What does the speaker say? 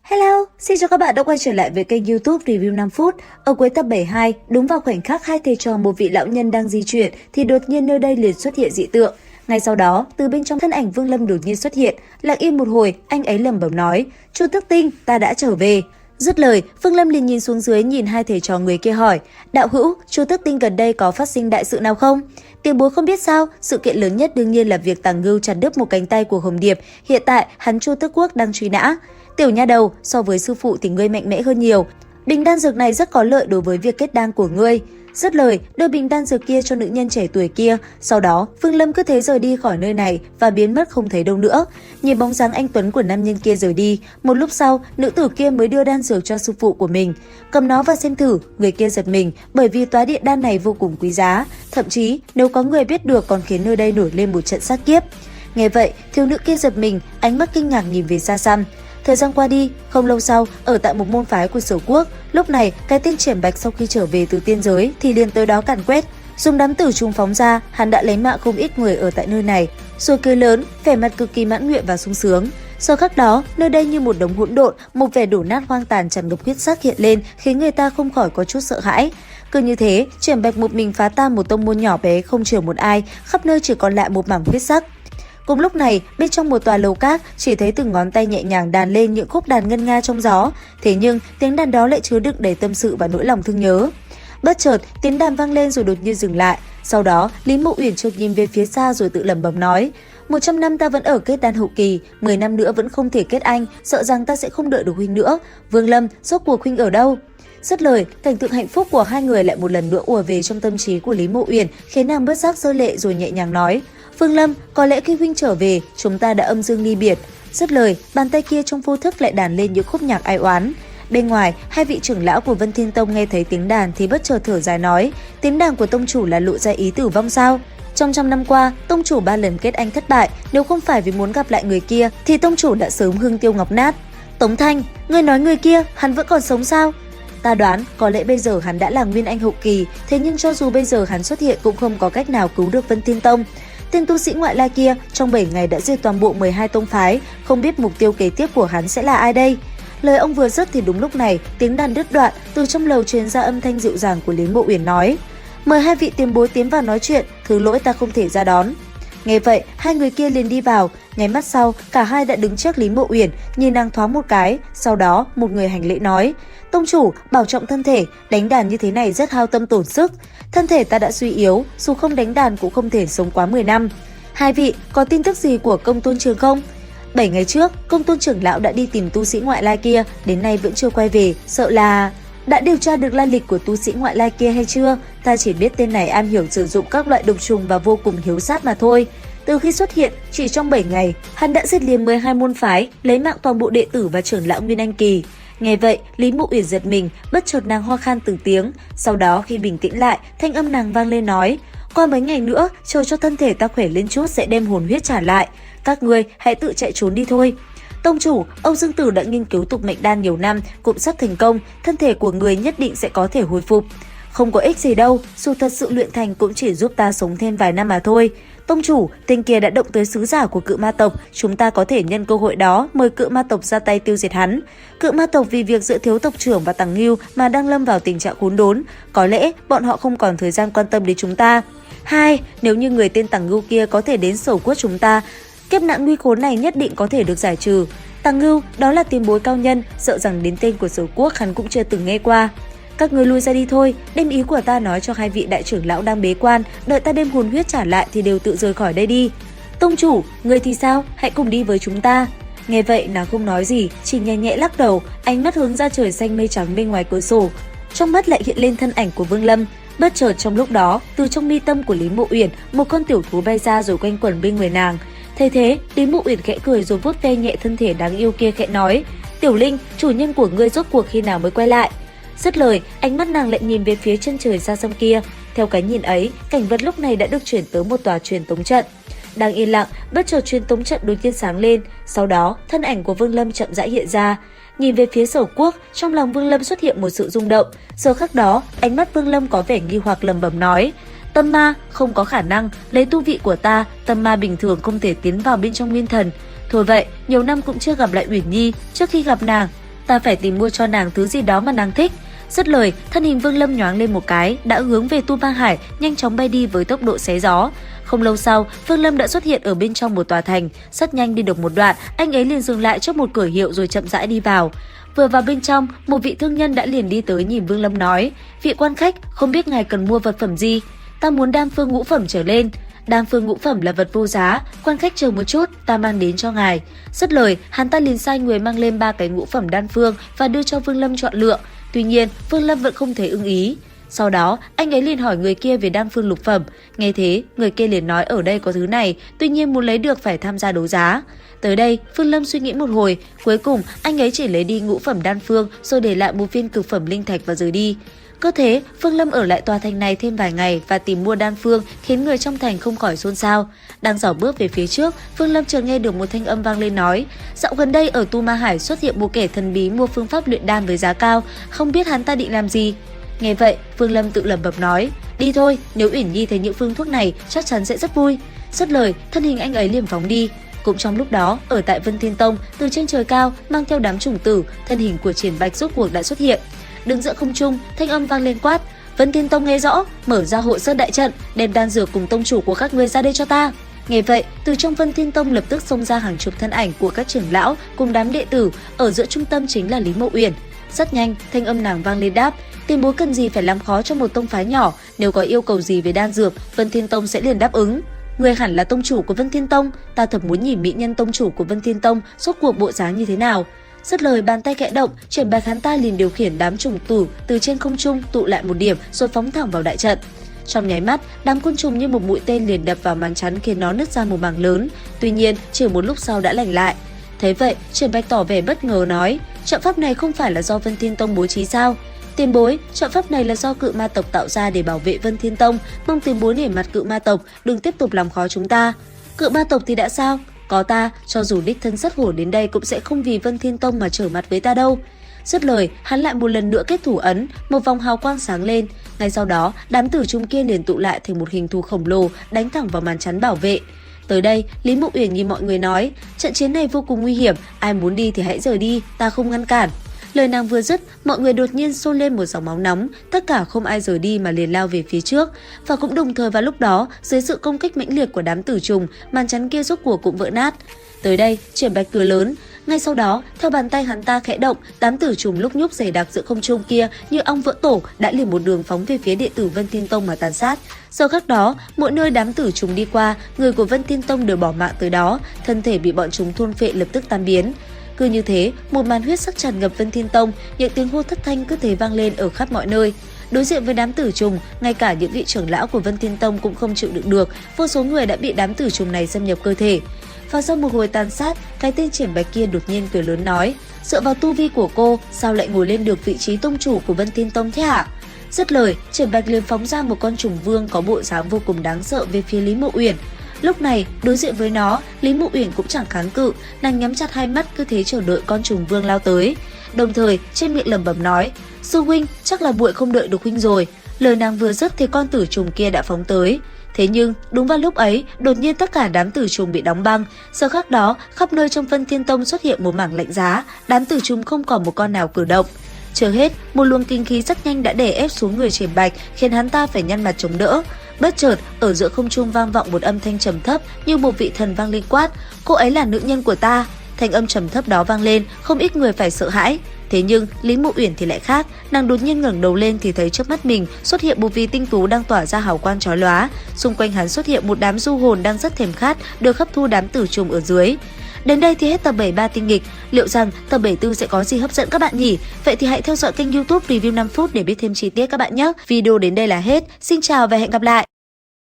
Hello, xin chào các bạn đã quay trở lại với kênh YouTube Review 5 phút. Ở cuối tập 72, đúng vào khoảnh khắc hai thầy trò một vị lão nhân đang di chuyển thì đột nhiên nơi đây liền xuất hiện dị tượng. Ngay sau đó, từ bên trong thân ảnh Vương Lâm đột nhiên xuất hiện, lặng im một hồi, anh ấy lẩm bẩm nói: "Chu Tước Tinh, ta đã trở về." Dứt lời, Vương Lâm liền nhìn xuống dưới nhìn hai thầy trò người kia hỏi: "Đạo hữu, Chu Tước Tinh gần đây có phát sinh đại sự nào không?" Tiền bối không biết sao, sự kiện lớn nhất đương nhiên là việc Tàng Ngưu chặt đứt một cánh tay của Hồng Điệp, hiện tại hắn Chu Tước Quốc đang truy nã. Tiểu nha đầu, so với sư phụ thì ngươi mạnh mẽ hơn nhiều. Bình đan dược này rất có lợi đối với việc kết đan của ngươi. Dứt lời, đưa bình đan dược kia cho nữ nhân trẻ tuổi kia. Sau đó, Vương Lâm cứ thế rời đi khỏi nơi này và biến mất không thấy đâu nữa. Nhìn bóng dáng anh tuấn của nam nhân kia rời đi, một lúc sau, nữ tử kia mới đưa đan dược cho sư phụ của mình. Cầm nó và xem thử, người kia giật mình bởi vì tóa điện đan này vô cùng quý giá. Thậm chí, nếu có người biết được còn khiến nơi đây nổi lên một trận sát kiếp. Nghe vậy, thiếu nữ kia giật mình, ánh mắt kinh ngạc nhìn về xa xăm. Thời gian qua đi, không lâu sau, ở tại một môn phái của Sở Quốc, lúc này cái tên Triển Bạch sau khi trở về từ tiên giới thì liền tới đó càn quét, dùng đám tử trùng phóng ra, hắn đã lấy mạng không ít người ở tại nơi này, rồi cười lớn, vẻ mặt cực kỳ mãn nguyện và sung sướng. Sau khắc đó, nơi đây như một đống hỗn độn, một vẻ đổ nát hoang tàn tràn ngập huyết sắc hiện lên, khiến người ta không khỏi có chút sợ hãi. Cứ như thế, Triển Bạch một mình phá tan một tông môn nhỏ bé không chừa một ai, khắp nơi chỉ còn lại một mảng huyết sắc. Cùng lúc này, bên trong một tòa lầu các, chỉ thấy từng ngón tay nhẹ nhàng đàn lên những khúc đàn ngân nga trong gió. Thế nhưng, tiếng đàn đó lại chứa đựng đầy tâm sự và nỗi lòng thương nhớ. Bất chợt, tiếng đàn vang lên rồi đột nhiên dừng lại. Sau đó, Lý Mộ Uyển chợt nhìn về phía xa rồi tự lẩm bẩm nói: 100 năm ta vẫn ở kết đan hậu kỳ, 10 năm nữa vẫn không thể kết anh, sợ rằng ta sẽ không đợi được huynh nữa. Vương Lâm, rốt cuộc huynh ở đâu? Dứt lời, cảnh tượng hạnh phúc của hai người lại một lần nữa ùa về trong tâm trí của Lý Mộ Uyển, khiến nàng bất giác rơi lệ rồi nhẹ nhàng nói: Vương Lâm, có lẽ khi huynh trở về, chúng ta đã âm dương ly biệt. Dứt lời, bàn tay kia trong vô thức lại đàn lên những khúc nhạc ai oán. Bên ngoài, hai vị trưởng lão của Vân Thiên Tông nghe thấy tiếng đàn thì bất chợt thở dài nói: tiếng đàn của tông chủ là lộ ra ý tử vong sao? Trong trăm năm qua, tông chủ 3 lần kết anh thất bại, nếu không phải vì muốn gặp lại người kia thì tông chủ đã sớm hương tiêu ngọc nát. Tống Thanh, ngươi nói người kia, hắn vẫn còn sống sao? Ta đoán có lẽ bây giờ hắn đã là nguyên anh hậu kỳ, thế nhưng cho dù bây giờ hắn xuất hiện cũng không có cách nào cứu được Vân Thiên Tông. Tên tu sĩ ngoại lai kia trong 7 ngày đã diệt toàn bộ 12 tông phái, không biết mục tiêu kế tiếp của hắn sẽ là ai đây? Lời ông vừa dứt thì đúng lúc này, tiếng đàn đứt đoạn, từ trong lầu truyền ra âm thanh dịu dàng của Lý Mộ Uyển nói: mời hai vị tiền bối tiến vào nói chuyện, thứ lỗi ta không thể ra đón. Nghe vậy, hai người kia liền đi vào, nháy mắt sau, cả hai đã đứng trước Lý Mộ Uyển, nhìn nàng thoáng một cái, sau đó một người hành lễ nói: tông chủ, bảo trọng thân thể, đánh đàn như thế này rất hao tâm tổn sức. Thân thể ta đã suy yếu, dù không đánh đàn cũng không thể sống quá 10 năm. Hai vị, có tin tức gì của Công Tôn Trường không? 7 ngày trước, Công Tôn trưởng lão đã đi tìm tu sĩ ngoại lai kia, đến nay vẫn chưa quay về, sợ là... Đã điều tra được lai lịch của tu sĩ ngoại lai kia hay chưa? Ta chỉ biết tên này am hiểu sử dụng các loại độc trùng và vô cùng hiếu sát mà thôi. Từ khi xuất hiện, chỉ trong 7 ngày, hắn đã giết liền 12 môn phái, lấy mạng toàn bộ đệ tử và trưởng lão Nguyên Anh Kỳ. Nghe vậy, Lý Mộ Uyển giật mình, bất chợt nàng ho khan từng tiếng. Sau đó khi bình tĩnh lại, thanh âm nàng vang lên nói: qua mấy ngày nữa, chờ cho thân thể ta khỏe lên chút sẽ đem hồn huyết trả lại. Các ngươi hãy tự chạy trốn đi thôi. Tông chủ, Âu Dương Tử đã nghiên cứu tục mệnh đan nhiều năm, cũng sắp thành công, thân thể của người nhất định sẽ có thể hồi phục. Không có ích gì đâu, dù thật sự luyện thành cũng chỉ giúp ta sống thêm vài năm mà thôi. Tông chủ, tên kia đã động tới sứ giả của Cự Ma tộc, chúng ta có thể nhân cơ hội đó mời Cự Ma tộc ra tay tiêu diệt hắn. Cự Ma tộc vì việc giữa thiếu tộc trưởng và Tàng Ngưu mà đang lâm vào tình trạng khốn đốn, có lẽ bọn họ không còn thời gian quan tâm đến chúng ta. Hai, nếu như người tên Tàng Ngưu kia có thể đến Sở Quốc chúng ta, kiếp nạn nguy khốn này nhất định có thể được giải trừ. Tàng Ngưu, đó là tiền bối cao nhân, sợ rằng đến tên của Sở Quốc hắn cũng chưa từng nghe qua. Các người lui ra đi thôi, đem ý của ta nói cho hai vị đại trưởng lão đang bế quan, đợi ta đem hồn huyết trả lại thì đều tự rời khỏi đây đi. Tông chủ, người thì sao, hãy cùng đi với chúng ta. Nghe vậy nàng không nói gì, chỉ nhẹ nhẹ lắc đầu, ánh mắt hướng ra trời xanh mây trắng bên ngoài cửa sổ. Trong mắt lại hiện lên thân ảnh của Vương Lâm. Bất chợt trong lúc đó, từ trong mi tâm của Lý Mộ Uyển, một con tiểu thú bay ra rồi quanh quẩn bên người nàng. Thấy thế, Lý Mộ Uyển khẽ cười rồi vuốt ve nhẹ thân thể đáng yêu kia khẽ nói: Tiểu Linh, chủ nhân của ngươi rốt cuộc khi nào mới quay lại? Dứt lời, ánh mắt nàng lại nhìn về phía chân trời xa xăm kia. Theo cái nhìn ấy, cảnh vật lúc này đã được chuyển tới một tòa truyền tống trận. Đang yên lặng, bất chợt truyền tống trận đột nhiên sáng lên, sau đó thân ảnh của Vương Lâm chậm rãi hiện ra. Nhìn về phía Sở Quốc, trong lòng Vương Lâm xuất hiện một sự rung động. Giờ khắc đó, ánh mắt Vương Lâm có vẻ nghi hoặc lẩm bẩm nói: tâm ma, không có khả năng, lấy tu vị của ta, tâm ma bình thường không thể tiến vào bên trong nguyên thần. Thôi vậy, nhiều năm cũng chưa gặp lại Uyển Nhi, trước khi gặp nàng, ta phải tìm mua cho nàng thứ gì đó mà nàng thích. Dứt lời, thân hình Vương Lâm nhoáng lên một cái, đã hướng về Tu Ma Hải, nhanh chóng bay đi với tốc độ xé gió. Không lâu sau, Vương Lâm đã xuất hiện ở bên trong một tòa thành. Rất nhanh đi được một đoạn, anh ấy liền dừng lại trước một cửa hiệu rồi chậm rãi đi vào. Vừa vào bên trong, một vị thương nhân đã liền đi tới nhìn Vương Lâm nói: "Vị quan khách, không biết ngài cần mua vật phẩm gì?" "Ta muốn đan phương ngũ phẩm trở lên." "Đan phương ngũ phẩm là vật vô giá, quan khách chờ một chút, ta mang đến cho ngài." Dứt lời, hắn ta liền sai người mang lên 3 cái ngũ phẩm đan phương và đưa cho Vương Lâm chọn lựa. Tuy nhiên, Vương Lâm vẫn không thấy ưng ý. Sau đó, anh ấy liền hỏi người kia về đan phương lục phẩm. Nghe thế, người kia liền nói ở đây có thứ này, tuy nhiên muốn lấy được phải tham gia đấu giá. Tới đây, Vương Lâm suy nghĩ một hồi, cuối cùng anh ấy chỉ lấy đi ngũ phẩm đan phương rồi để lại một viên cực phẩm linh thạch và rời đi. Cứ thế, Vương Lâm ở lại tòa thành này thêm vài ngày và tìm mua đan phương, khiến người trong thành không khỏi xôn xao. Đang dảo bước về phía trước, Vương Lâm chợt nghe được một thanh âm vang lên nói: "Dạo gần đây ở Tu Ma Hải xuất hiện một kẻ thần bí mua phương pháp luyện đan với giá cao, không biết hắn ta định làm gì." Nghe vậy, Vương Lâm tự lẩm bẩm nói: "Đi thôi, nếu Uyển Nhi thấy những phương thuốc này, chắc chắn sẽ rất vui." Dứt lời, thân hình anh ấy liền phóng đi. Cũng trong lúc đó, ở tại Vân Thiên Tông, từ trên trời cao mang theo đám chủng tử, thân hình của Triển Bạch rốt cuộc đã xuất hiện. Đứng giữa không trung, thanh âm vang lên quát: "Vân Thiên Tông nghe rõ, mở ra hộ sơn đại trận, đem đan dược cùng tông chủ của các ngươi ra đây cho ta." Nghe vậy, từ trong Vân Thiên Tông lập tức xông ra hàng chục thân ảnh của các trưởng lão cùng đám đệ tử, ở giữa trung tâm chính là Lý Mộ Uyển. Rất nhanh, thanh âm nàng vang lên đáp: "Tiền bối cần gì phải làm khó cho một tông phái nhỏ, nếu có yêu cầu gì về đan dược, Vân Thiên Tông sẽ liền đáp ứng." "Người hẳn là tông chủ của Vân Thiên Tông, ta thật muốn nhìn mỹ nhân tông chủ của Vân Thiên Tông rốt cuộc bộ dáng như thế nào." Dứt lời, bàn tay khẽ động, Triển Bạch hắn ta liền điều khiển đám trùng tử từ trên không trung tụ lại một điểm rồi phóng thẳng vào đại trận. Trong nháy mắt, đám côn trùng như một mũi tên liền đập vào màn chắn khiến nó nứt ra một mảng lớn. Tuy nhiên, chỉ một lúc sau đã lành lại. Thế vậy, Triển Bạch tỏ vẻ bất ngờ nói: "Trận pháp này không phải là do Vân Thiên Tông bố trí sao?" "Tiền bối, trận pháp này là do cự ma tộc tạo ra để bảo vệ Vân Thiên Tông, mong tiền bối nể mặt cự ma tộc, đừng tiếp tục làm khó chúng ta." "Cự ma tộc thì đã sao? Có ta, cho dù đích thân sắt hổ đến đây cũng sẽ không vì Vân Thiên Tông mà trở mặt với ta đâu." Dứt lời, hắn lại một lần nữa kết thủ ấn, một vòng hào quang sáng lên. Ngay sau đó, đám tử trùng kia liền tụ lại thành một hình thù khổng lồ, đánh thẳng vào màn chắn bảo vệ. Tới đây, Lý Mộ Uyển nhìn mọi người nói: "Trận chiến này vô cùng nguy hiểm, ai muốn đi thì hãy rời đi, ta không ngăn cản." Lời nàng vừa dứt, mọi người đột nhiên xôn lên một dòng máu nóng, tất cả không ai rời đi mà liền lao về phía trước. Và cũng đồng thời vào lúc đó, dưới sự công kích mãnh liệt của đám tử trùng, màn chắn kia rốt cuộc cũng vỡ nát. Tới đây, Triển Bạch cười lớn. Ngay sau đó, theo bàn tay hắn ta khẽ động, đám tử trùng lúc nhúc dày đặc giữa không trung kia như ong vỡ tổ đã liền một đường phóng về phía đệ tử Vân Thiên Tông mà tàn sát. Giờ khắc đó, mỗi nơi đám tử trùng đi qua, người của Vân Thiên Tông đều bỏ mạng tới đó, thân thể bị bọn chúng thôn phệ lập tức tan biến. Cứ như thế, một màn huyết sắc tràn ngập Vân Thiên Tông, những tiếng hô thất thanh cứ thế vang lên ở khắp mọi nơi. Đối diện với đám tử trùng, ngay cả những vị trưởng lão của Vân Thiên Tông cũng không chịu đựng được, vô số người đã bị đám tử trùng này xâm nhập cơ thể. Và sau một hồi tàn sát, cái tên Triển Bạch kia đột nhiên cười lớn nói: "Dựa vào tu vi của cô, sao lại ngồi lên được vị trí tông chủ của Vân Thiên Tông thế hả?" Dứt lời, Triển Bạch liền phóng ra một con trùng vương có bộ dáng vô cùng đáng sợ về phía Lý Mộ Uyển. Lúc này, đối diện với nó, Lý Mộ Uyển cũng chẳng kháng cự, nàng nhắm chặt hai mắt cứ thế chờ đợi con trùng vương lao tới. Đồng thời, trên miệng lẩm bẩm nói: "Sư huynh, chắc là muội không đợi được huynh rồi." Lời nàng vừa dứt thì con tử trùng kia đã phóng tới. Thế nhưng, đúng vào lúc ấy, đột nhiên tất cả đám tử trùng bị đóng băng. Giờ khắc đó, khắp nơi trong Vân Thiên Tông xuất hiện một mảng lạnh giá, đám tử trùng không còn một con nào cử động. Chưa hết, một luồng kinh khí rất nhanh đã đè ép xuống người Triển Bạch, khiến hắn ta phải nhăn mặt chống đỡ. Bất chợt, ở giữa không trung vang vọng một âm thanh trầm thấp như một vị thần vang lên quát: "Cô ấy là nữ nhân của ta." Thanh âm trầm thấp đó vang lên, không ít người phải sợ hãi. Thế nhưng, Lý Mộ Uyển thì lại khác, nàng đột nhiên ngẩng đầu lên thì thấy trước mắt mình xuất hiện một vì tinh tú đang tỏa ra hào quang chói lóa, xung quanh hắn xuất hiện một đám du hồn đang rất thèm khát được hấp thu đám tử trùng ở dưới. Đến đây thì hết tập 73 tinh nghịch, liệu rằng tập 74 sẽ có gì hấp dẫn các bạn nhỉ? Vậy thì hãy theo dõi kênh YouTube Review 5 phút để biết thêm chi tiết các bạn nhé. Video đến đây là hết, xin chào và hẹn gặp lại.